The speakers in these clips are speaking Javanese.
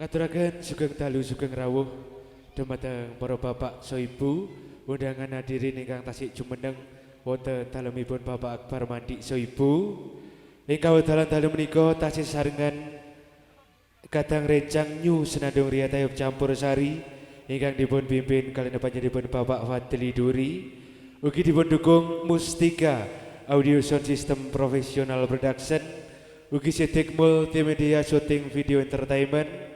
Ngaturaken sugeng dalu sugeng rawuh dumateng para bapak so ibu undangan hadirin ingkang tasih jumeneng wonten dalemipun Bapak Akbar Mandi so ibu. Ingkang dalu menika tasih sarengan kadang rencang nyu senandung riyatayub campur sari ingkang dipun pimpin kaliyan panjenenganipun Bapak Fadli Duri. Ugi dipun dukung Mustika Audio Sound System Professional Production, ugi Sidik Multimedia Shooting Video Entertainment.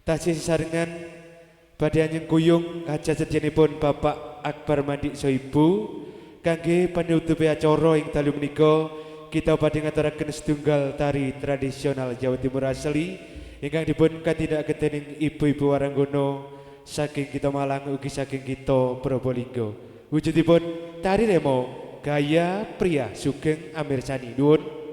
Tasih sarengan badhe anyeng kuyung hajat sedyanipun Bapak Akbar Mandi Soibu kangge panutupi acara ing dalu menika kita badhe ngaturaken setunggal tari tradisional Jawa Timur asli ingkang dipun katindakaken dening ibu-ibu waranggono saking kita Malang ugi saking kita Probolinggo. Wujudipun tari remo gaya pria sugeng amirsani nuwun.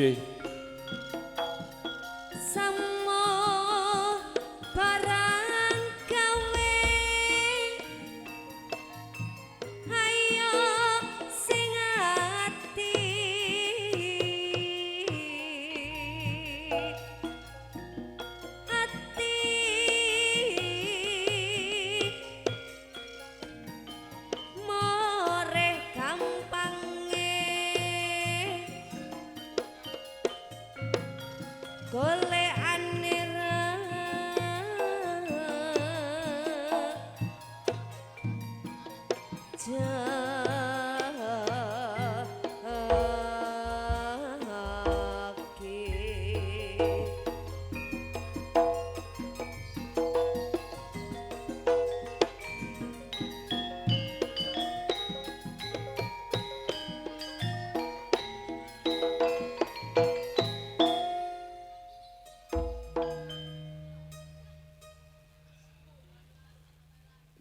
Gede. Samo barang gawe ayo sing ati ati moreh gampange golekane rezeki.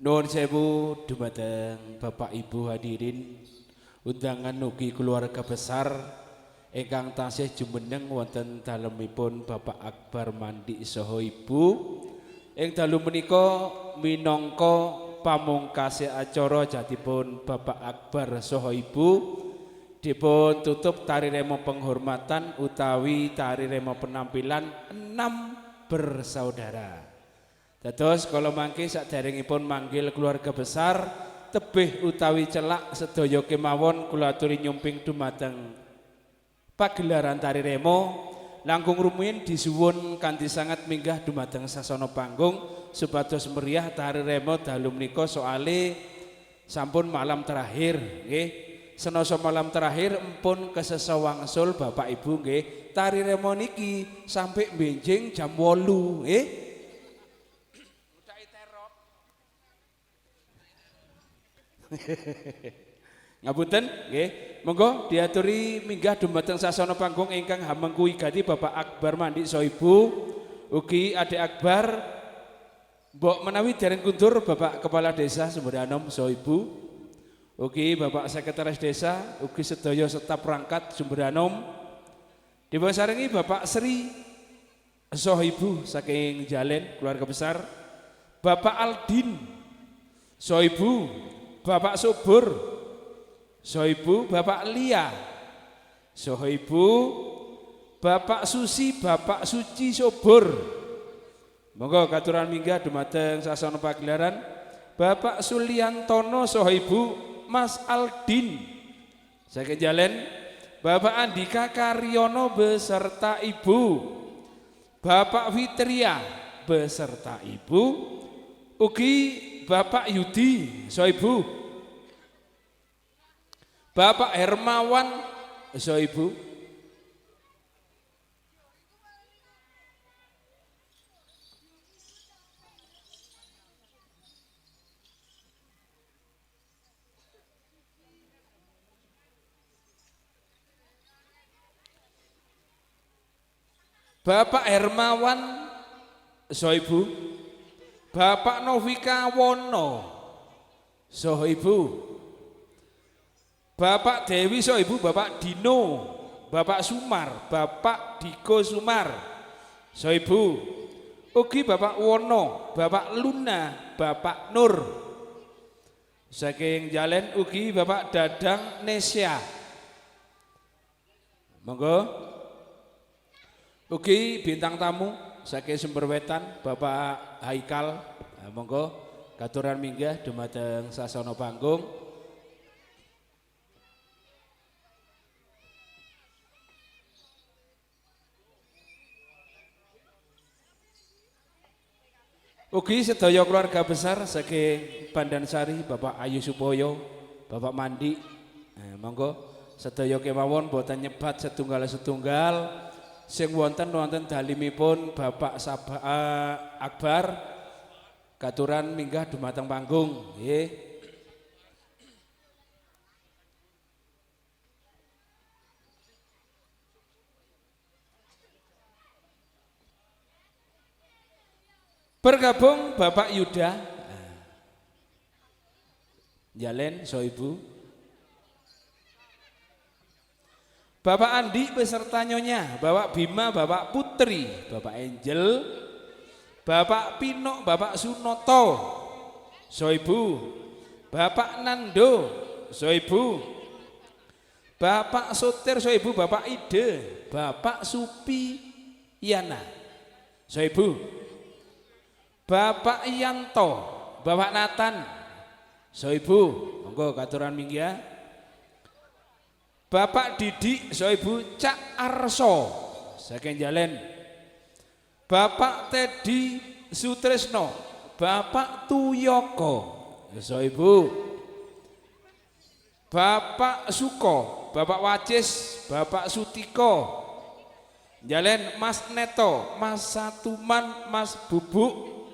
Nuwun sewu dumateng Bapak Ibu hadirin undangan ugi keluarga besar ingkang tasih jumeneng wonten dalemipun Bapak Akbar Mandi saha Ibu ing dalu menika minangka pamungkase acara jatipun Bapak Akbar saha Ibu dipun tutup tari remo penghormatan utawi tari remo penampilan 6 bersaudara. Dados kala mangke saderengipun manggil keluarga besar tebih utawi celak sedaya kemawon kula aturi nyumping dumateng pagelaran tari remo langkung rumiyin disuwun kanthi sangat minggah dumateng sasana panggung supados meriah tari remo dalu menika soale sampun malam terakhir nggih. Senoso malam terakhir empun kesesa wangsul Bapak Ibu nggih. Tari remo niki sampai benjing jam 8 nggih. Ngapunten nggih, monggo diaturi minggah dumateng sasana panggung ingkang hamengku wigati Bapak Akbar Mandi saha Ibu, ugi Adik Akbar, mbok menawi dereng kundur Bapak Kepala Desa Sumberdanom saha Ibu, ugi Bapak Sekretaris Desa, ugi sedaya staf perangkat Sumberdanom, dipunsarengi Bapak Sri saha Ibu saking Jalen keluarga besar, Bapak Aldin saha Ibu, Bapak Subur saha Ibu, Bapak Lia saha Ibu, Bapak Susi, Bapak Suci Subur. Monggo katuran minggah dumateng sasana pagelaran Bapak Suliantono saha Ibu, Mas Aldin saking Jalen, Bapak Andika Karyono beserta Ibu, Bapak Fitria beserta Ibu, ugi Bapak Yudi saha Ibu, Bapak Hermawan saha Ibu, Bapak Hermawan saha Ibu, Bapak Novika Wono saha Ibu, Bapak Dewi saha Ibu, Bapak Dino, Bapak Sumar, Bapak Diko Sumar saha Ibu, ugi Bapak Wono, Bapak Luna, Bapak Nur saking Jalen, ugi Bapak Dadang Nesya. Monggo ugi bintang tamu saking Sumber Wetan Bapak Haikal, monggo katuran minggah dumateng sasana panggung. Ugi sedaya keluarga besar saking Pandansari Bapak Ayu Supoyo, Bapak Mandi, monggo sedaya kemawon boten nyebat setunggal sing wonten dalimipun Bapak Akbar katuran minggah dumateng panggung nggih. Bergabung Bapak Yuda Jalen saha Ibu, Bapak Andi beserta Nyonya, Bapak Bima, Bapak Putri, Bapak Angel, Bapak Pino, Bapak Sunoto, Soibu, Bapak Nando, Soibu, Bapak Sotir, Soibu, Bapak Ide, Bapak Supi Yana, Soibu, Bapak Yanto, Bapak Nathan, Soibu, monggo katuran minggah. Bapak Didi, Soibu Cak Arso, saking Jalen. Bapak Teddy Sutresno, Bapak Tuyoko, Soibu. Bapak Suko, Bapak Wacis, Bapak Sutiko, Jalen Mas Neto, Mas Satuman, Mas Bubuk.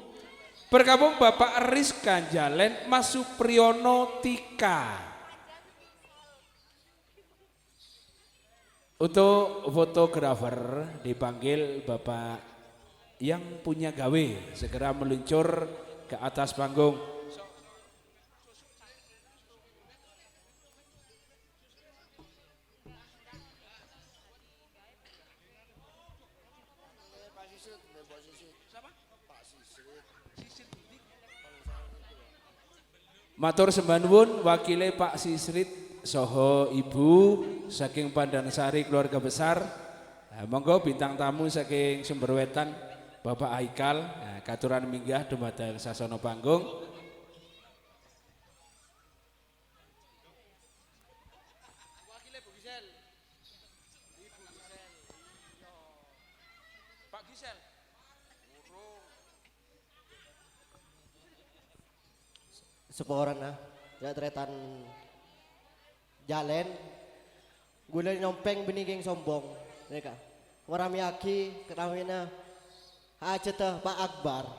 Bergabung Bapak Rizka Jalen, Mas Supriyono Tika. Untuk fotografer dipanggil Bapak yang punya gawe segera meluncur ke atas panggung. Matur sembah nuwun wakile Pak Sisrit soho Ibu saking Pandansari keluarga besar. Nah, monggo bintang tamu saking Sumberwetan Bapak Haikal, nah, katuran minggah dumateng sasana panggung. Wakile Bu Gisel. Ibu Gisel. Pak Gisel. Seporan ya tretan jalen gula nyompeng benigeng sombong mereka warami aki kerawina aja teh Pak Akbar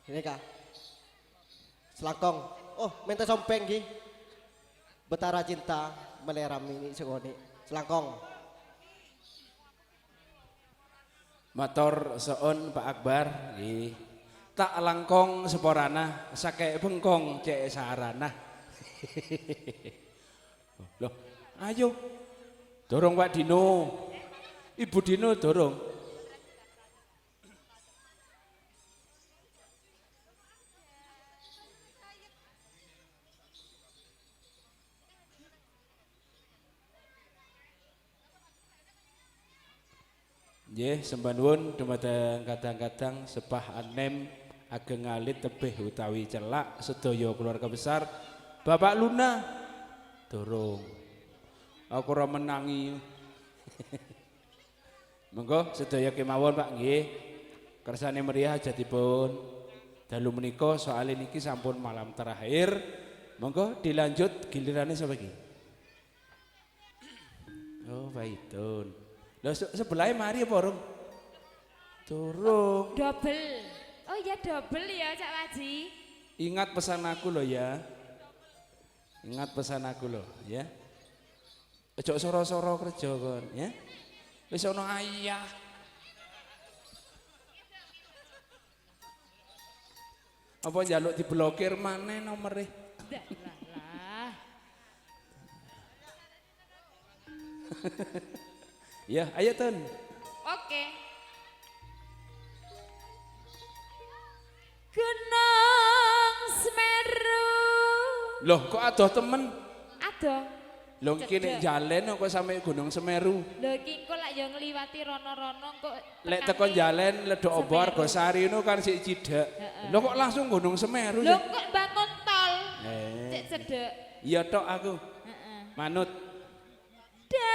mereka selangkong oh minta sompeng gi betara cinta meleram ini sekoni selangkong Matur soon Pak Akbar nggih. Tak langkong seporana sake bengkong cek sarana. Loh, ayo. Dorong Pak Dino. Ibu Dino dorong. Nggih, sembah nuwun dumateng kadang-kadang sepah anem ageng alit tebih utawi celak sedaya keluarga besar. Bapak Luna dorong. Aku ora menangi. Monggo sedaya kemawon Pak nggih. Kersane meriah jatipun dalu menika soal niki sampun malam terakhir. Monggo dilanjut gilirane sapa iki? Oh, Baitun. Lho sebelahe mari apa urung? Durung. Double. Oh iya double ya Cak Waji. Ingat pesan aku loh ya. Ingat pesan aku loh ya. Ojo soro-soro kerja kon ya. Wis ono ayah. Apa njaluk diblokir maneh nomere? Ndak lah. Ya, ayo Tun. Oke. Gunung Semeru. Loh kok adoh temen? Adoh. Loh iki nek jalen kok sampe Gunung Semeru. Lho iki engko lak yo ngliwati rono-rono kok. Lek teko jalen ledok obo Argosari nu kan sik cidhek. Loh kok langsung Gunung Semeru sih? Lho kok bangun tol. Cek cedek. Iya tok aku. Manut. Iku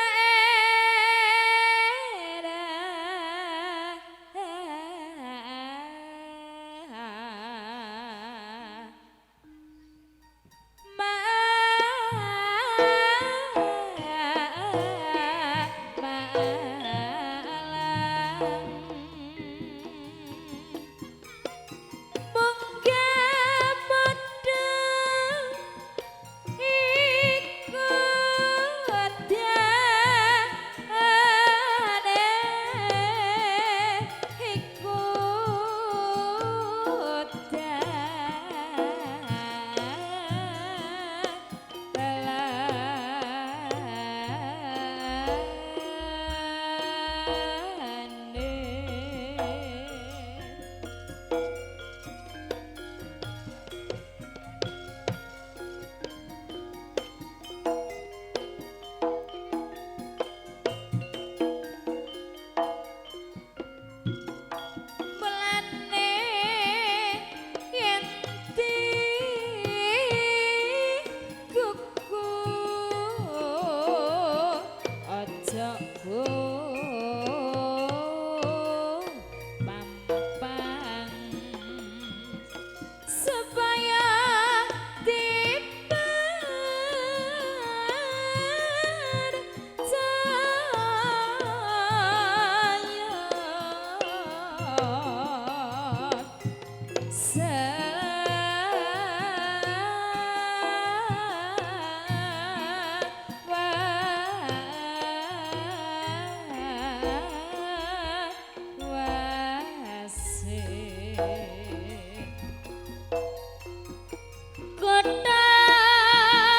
Kota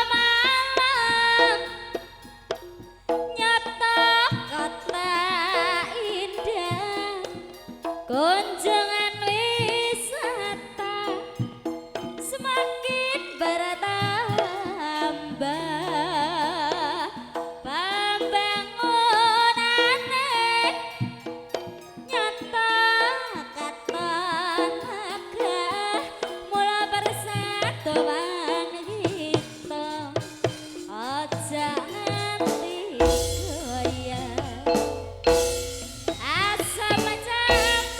Malang nyata kota indah, kunjungan wisata semakin bertambah, pembangunannya nyata katon megah, mula persatuan kita aja nganti goyah. Asam mencapai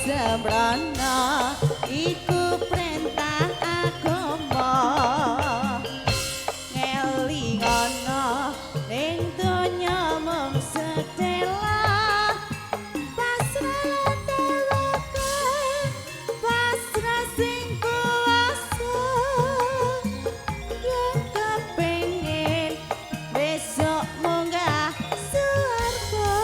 Sembrana iku perintah agama ngelingono ning donya mung sedela pasrah deweke pasrah sing kuwasa yen kepengin besok munggah swarga.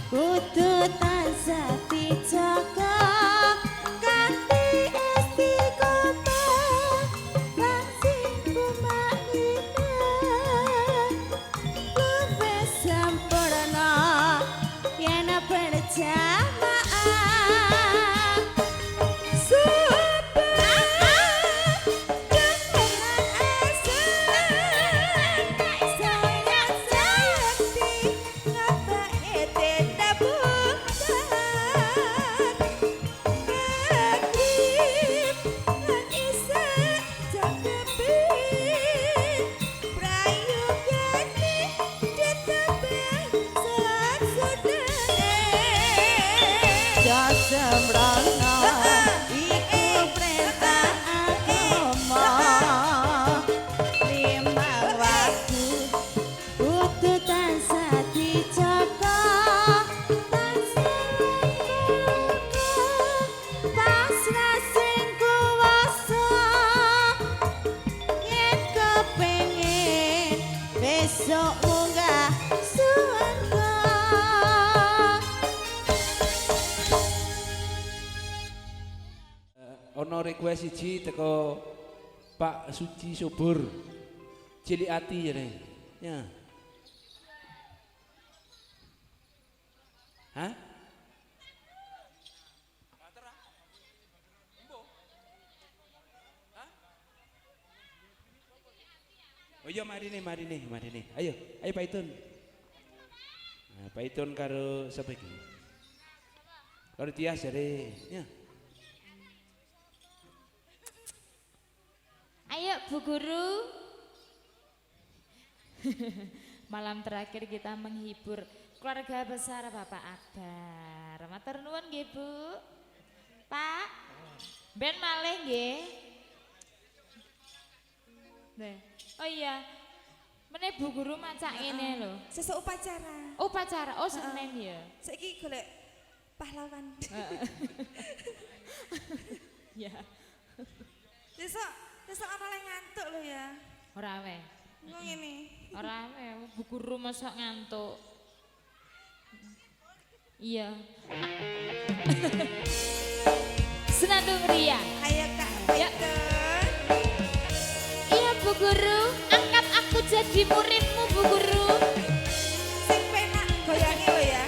kudu tansah dijaga kanthi istiqomah lan sing kumaina luwih sempurna yen berjamaah Sembrana iku perintah agama limang waktu kudu tansah dijaga tansah pasrah sing kuwasa yen kepengin besok munggah swarga. Ono request siji teko Pak Suci Subur. Cilik ati ya nih. Ya. Hah? Oh iya mari nih. Ayo Pak Itun. Nah, Pak Itun karo sapa iki? Karo Tias jare. Ya. Ayo Bu Guru. Malam terakhir kita menghibur keluarga besar Bapak Akbar. Matur nuwun nggih Bu. Pak, ben malih nggih. Nah, oh iya. Meneh Bu Guru macak ngene lho. Sesuk upacara. Upacara, oh Senin ya. Saiki golek pahlawan. Ya. Besok ana lek ngantuk lho ya. Ora wae. Ngono ngene. Ora wae, Bu Guru mosok ngantuk. Iya. Senandung Ria. Ayo Kak Ya. Baitun. Iya Bu Guru, angkat aku jadi muridmu Bu Guru. Sing penak goyange lho ya.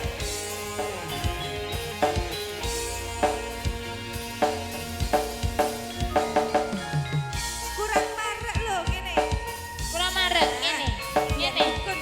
Kurang marek lho ngene. Kurang marek ngene. Ngene. Kun.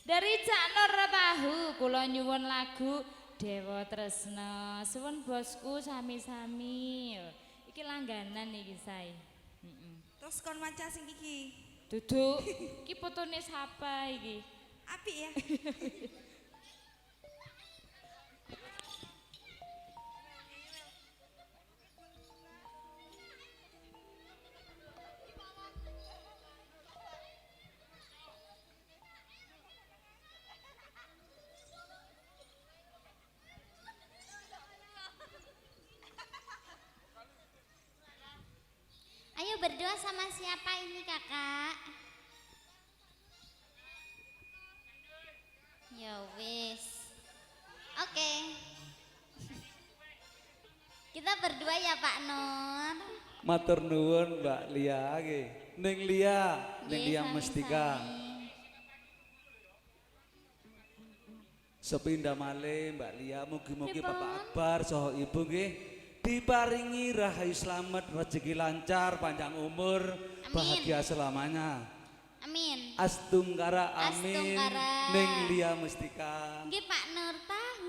Dari Cak Nur Tahu kula nyuwun lagu Dewa Tresna. Suwun bosku sami-sami. Iki langganan iki sae. Terus kon maca sing iki. Duduk. Iki fotone sapa iki? Apik ya. Ayo berdua sama siapa ini kakak? Ya wis. Oke. Kita berdua ya Pak Nur. Matur nuwun Mbak Lia nggih. Ning Lia Nggih, Mustika. sami-sami. Sepindah malih Mbak Lia mugi-mugi Pripun? Bapak Akbar saha Ibu nggih diparingi rahayu slamet, rezeki lancar, panjang umur, bahagia selamanya. Amin. Astungkara amin. Astungkara. Ning Lia Mustika. Nggih Pak Nur tahu.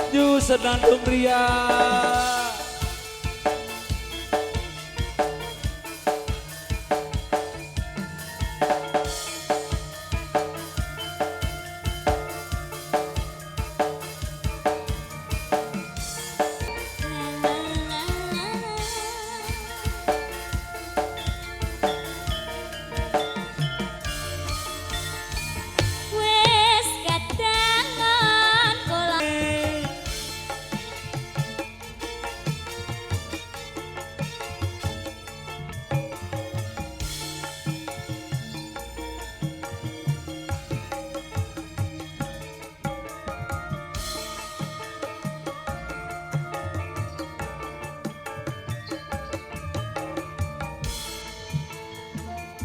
Yu Senandung Ria. Wes kadangan kula.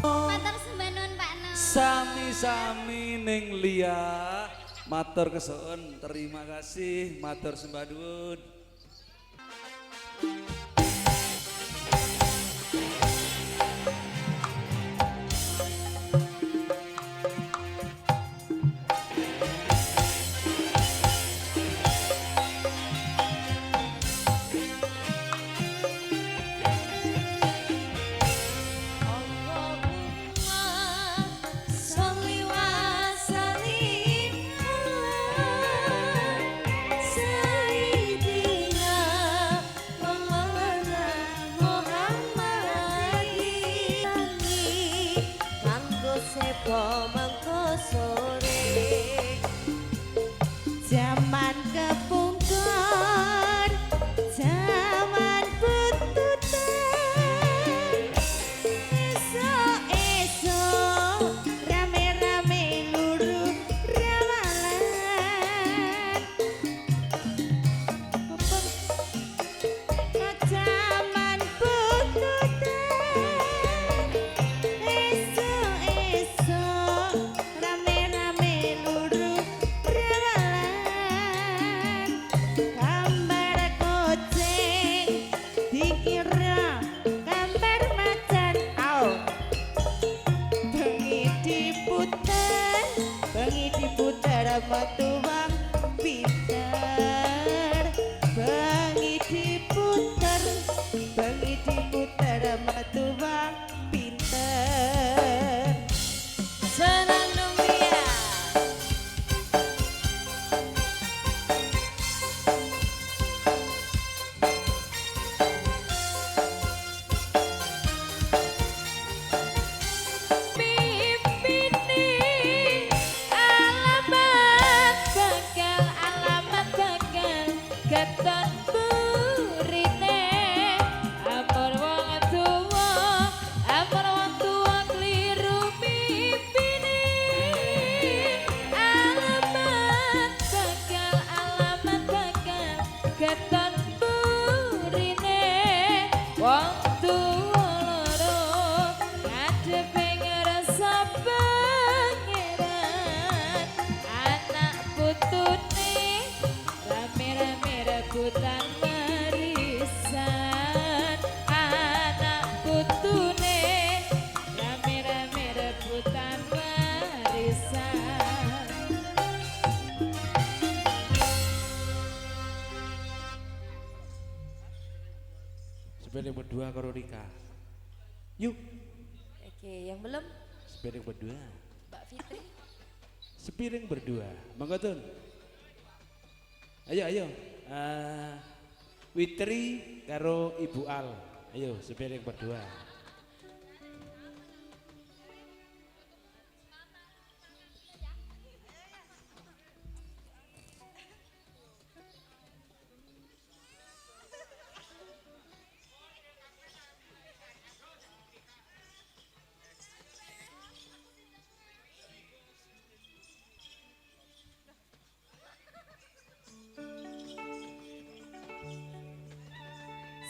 Matur sembah nuwun Pak Nur. Sami-sami ning Lia. Matur kesuwun, terima kasih, matur sembah nuwun. Sholli wa sallim ala sayyidina Maulana Muhammadin. Kanggo sepo mangko sore zaman kepungkur zaman bututan esok-esok rame-rame luru ramalan zaman bututan esok-esok rame-rame luru ramalan gambar kucing dikira gambar macan au bengi diputer metu wong pinter bengi diputer metu wong pinter Senandung Ria. Pimpini alamat putune rame-rame rebutan warisan anak putune rame-rame rebutan warisan. Sepiring berdua karo Rika. Yuk, Oke, yang belum sepiring berdua. Mbak Fitri. Sepiring berdua. Monggo Tun. Ayo ayo. Witri karo Ibu Al. Ayo sepiring berdua.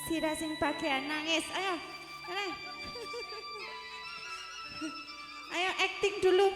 Sira sing bagian nangis. Ayo. Ayo. Ayo acting dulu.